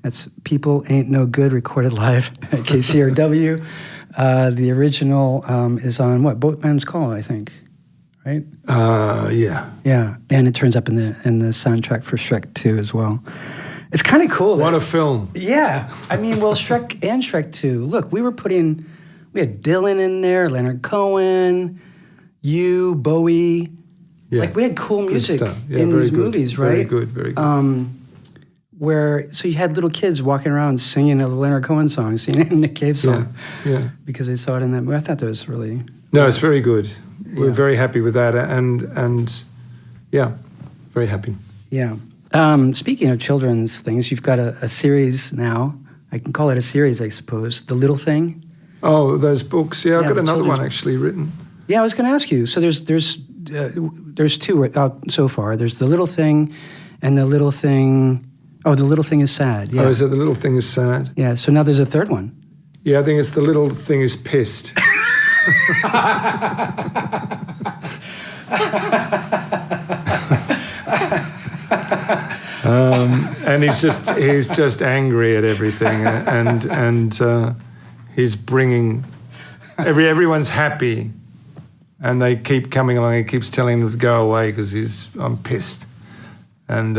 That's People Ain't No Good, recorded live at KCRW. The original is on Boatman's Call, I think, right? Yeah. Yeah, and it turns up in the soundtrack for Shrek 2 as well. It's kind of cool. What a film. Yeah. I mean, well, Shrek and Shrek 2. Look, we had Dylan in there, Leonard Cohen, you, Bowie. Yeah. Like, we had cool music Yeah, in very these good. movies, right? Very good, very good. So you had little kids walking around singing a Leonard Cohen song, singing a Nick Cave song. Yeah. Because they saw it in that movie. I thought that was really... No, it's very good. We're Yeah. very happy with that, and yeah, very happy. Yeah. Speaking of children's things, you've got a series now. I can call it a series, I suppose. The Little Thing. Oh, those books. Yeah, I've Yeah, got the another one children's- actually written. Yeah, I was going to ask you. So there's two out so far. There's The Little Thing and The Little Thing... Oh, The Little Thing is Sad. Yeah. Oh, is it The Little Thing is Sad? Yeah, so now there's a third one. Yeah, I think it's The Little Thing is Pissed. And he's just angry at everything, and he's bringing everyone's happy, and they keep coming along. He keeps telling them to go away because I'm pissed, and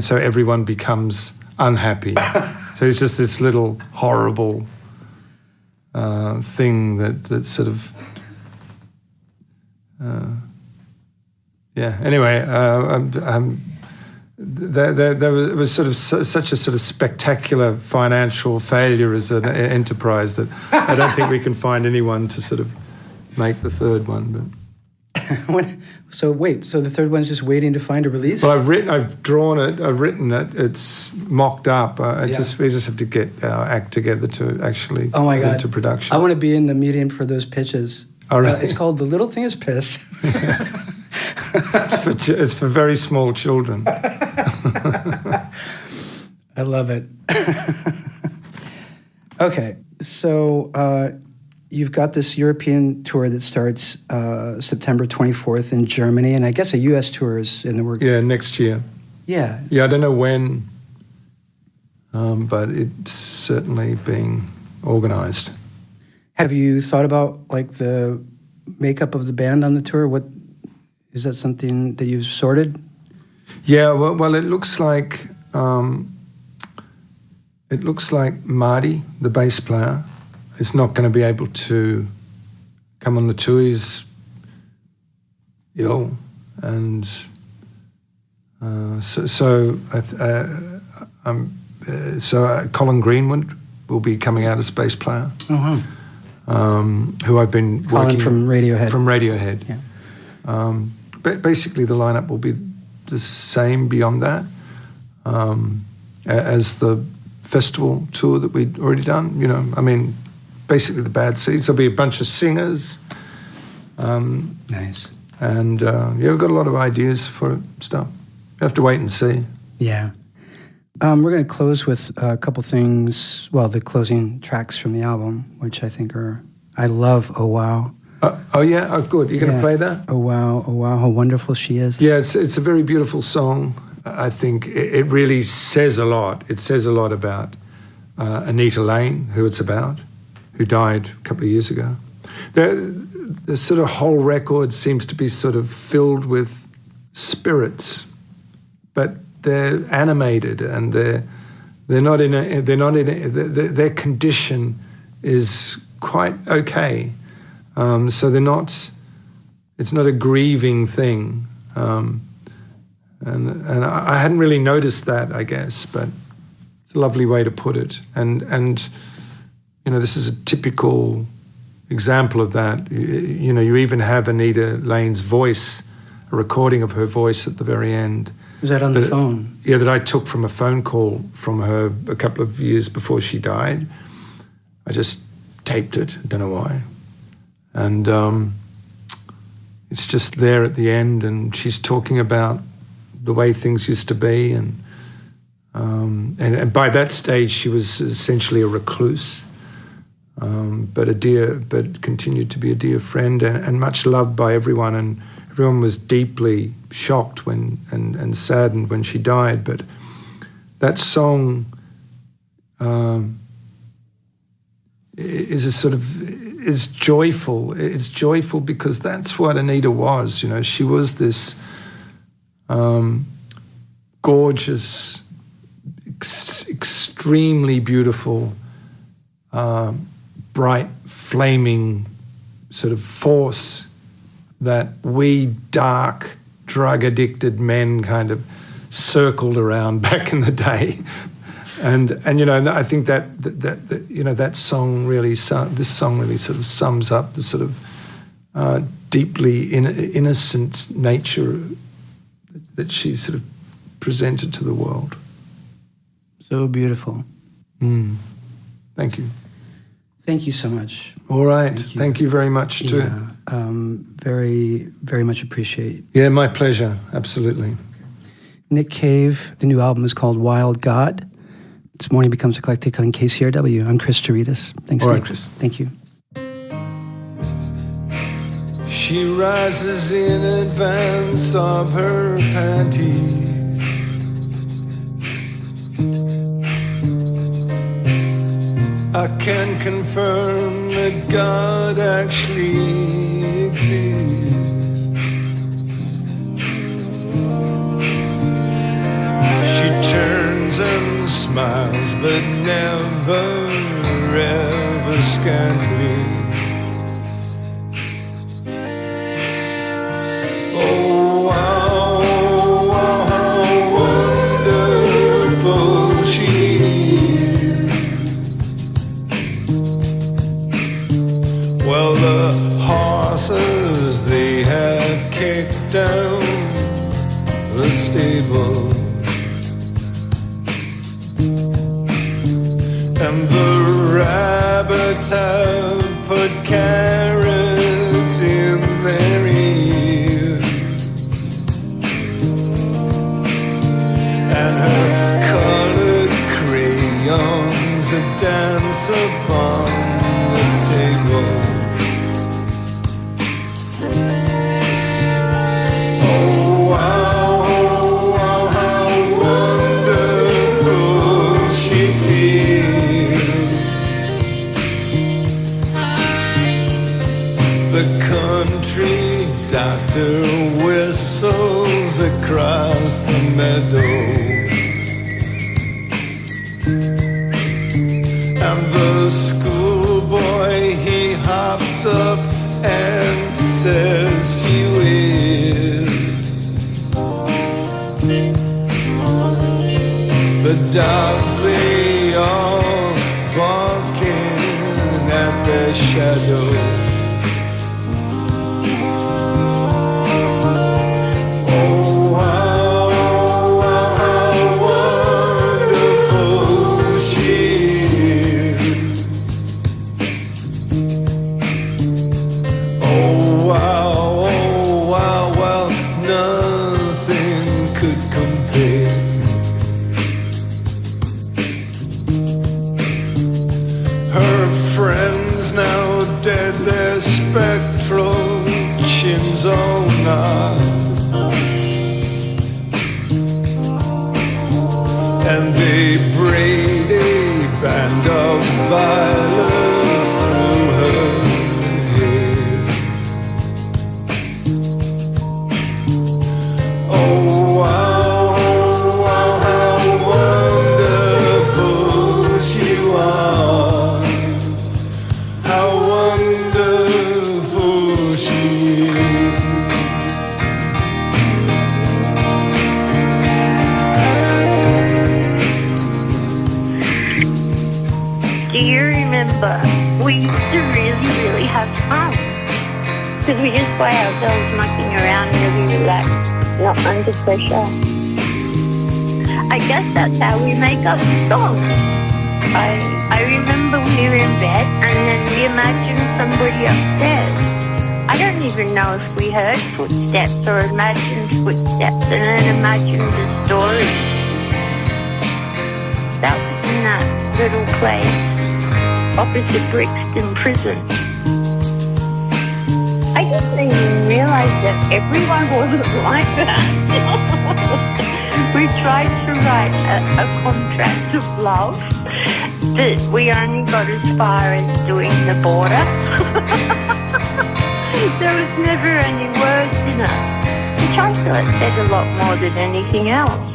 so everyone becomes unhappy. So it's just this little horrible thing that sort of. Yeah. Anyway, it was sort of such a sort of spectacular financial failure as an enterprise that I don't think we can find anyone to sort of make the third one. But So the third one's just waiting to find a release? well, I've drawn it, I've written it. It's mocked up. We just have to get our act together to actually Oh my put God. into production. I want to be in the medium for those pitches. Oh, really? It's called The Little Thing is Pissed. It's for very small children. I love it. Okay, so you've got this European tour that starts September 24th in Germany, and I guess a U.S. tour is in the works. Yeah, next year. Yeah. Yeah, I don't know when, but it's certainly being organised. Have you thought about like the makeup of the band on the tour? What is that something that you've sorted? Yeah, well, it looks like Marty, the bass player, is not going to be able to come on the tour. He's ill, and Colin Greenwood will be coming out as bass player. Oh, wow. Who I've been Colin working from Radiohead. From Radiohead. Yeah. Basically, the lineup will be the same beyond that as the festival tour that we'd already done. You know, I mean, basically the Bad Seeds. There'll be a bunch of singers. Nice. And we've got a lot of ideas for stuff. You have to wait and see. Yeah. We're going to close with a couple things. Well, the closing tracks from the album, which I think I love. Oh Wow. Oh good. You're going to play that? Oh wow, how wonderful she is. Yeah, it's a very beautiful song. I think it really says a lot. It says a lot about Anita Lane, who it's about, who died a couple of years ago. The sort of whole record seems to be sort of filled with spirits, but they're animated and their condition is quite okay. So it's not a grieving thing. And I hadn't really noticed that, I guess, but it's a lovely way to put it. And you know, this is a typical example of that. You know, you even have Anita Lane's voice, a recording of her voice at the very end. Was that on the phone? Yeah, that I took from a phone call from her a couple of years before she died. I just taped it, don't know why. And it's just there at the end, and she's talking about the way things used to be, and by that stage she was essentially a recluse, but continued to be a dear friend and much loved by everyone, and everyone was deeply shocked and saddened when she died. But that song is joyful. It's joyful because that's what Anita was. You know, she was this gorgeous, extremely beautiful, bright, flaming sort of force that we dark, drug-addicted men kind of circled around back in the day. And you know, I think that you know, that song really, this song really sort of sums up the sort of deeply innocent nature that she sort of presented to the world. So beautiful. Thank you. Thank you so much. All right. Thank you very much too. Yeah, very, very much appreciate. Yeah, my pleasure. Absolutely. Nick Cave. The new album is called Wild God. This Morning Becomes Eclectic on KCRW. I'm Chris Terides. Thanks, All right, Nick. Chris. Thank you. She rises in advance of her panties. I can confirm that God actually exists. She turns and smiles, but never ever scantly. Oh, wow, how wonderful she is. Well, the horses, they have kicked down the stable, and the rabbits have put carrots in their ears, and her colored crayons dance upon the table. Oh, wow, how wonderful she feels. The country doctor whistles across the meadow, and the schoolboy, he hops up and says, "Gee whiz." dogs, they all barking at their shadow. Oh, how wonderful she is. Oh, wow, well, nothing could compare. Her friends now dead, their spectral chins all nod, and they braid a band of violets through her hair. Oh, wow, how wonderful she was. How wonderful she is. Do you remember? We used to really have fun. Because we just by ourselves mucking around, really relaxed, not under pressure. I guess that's how we make up songs. I remember we were in bed and then we imagined somebody upstairs. I don't even know if we heard footsteps or imagined footsteps and then imagined a story. That was in that little place opposite Brixton Prison. I didn't even realise that everyone wasn't like that. We tried to write a contract of love, but we only got as far as doing the border. There was never any words in it, which I thought said a lot more than anything else.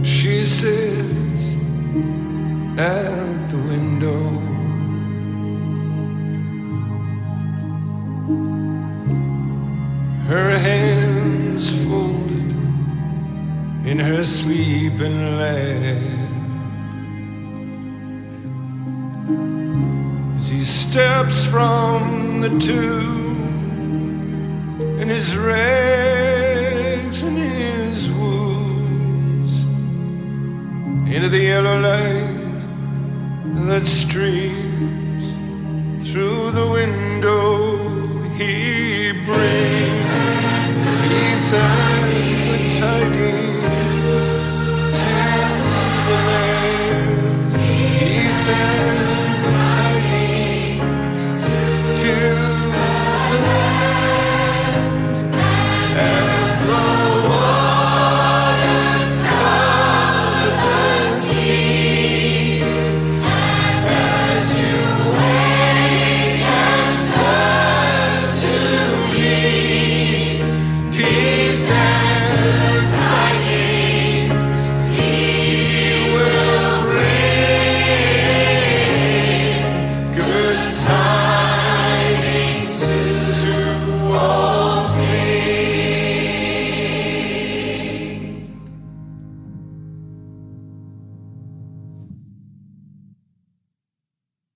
She sits at the window, her hands folded in her sleeping lap, as he steps from the tomb in his rags and his wounds into the yellow light that streams through the window. He brings peace and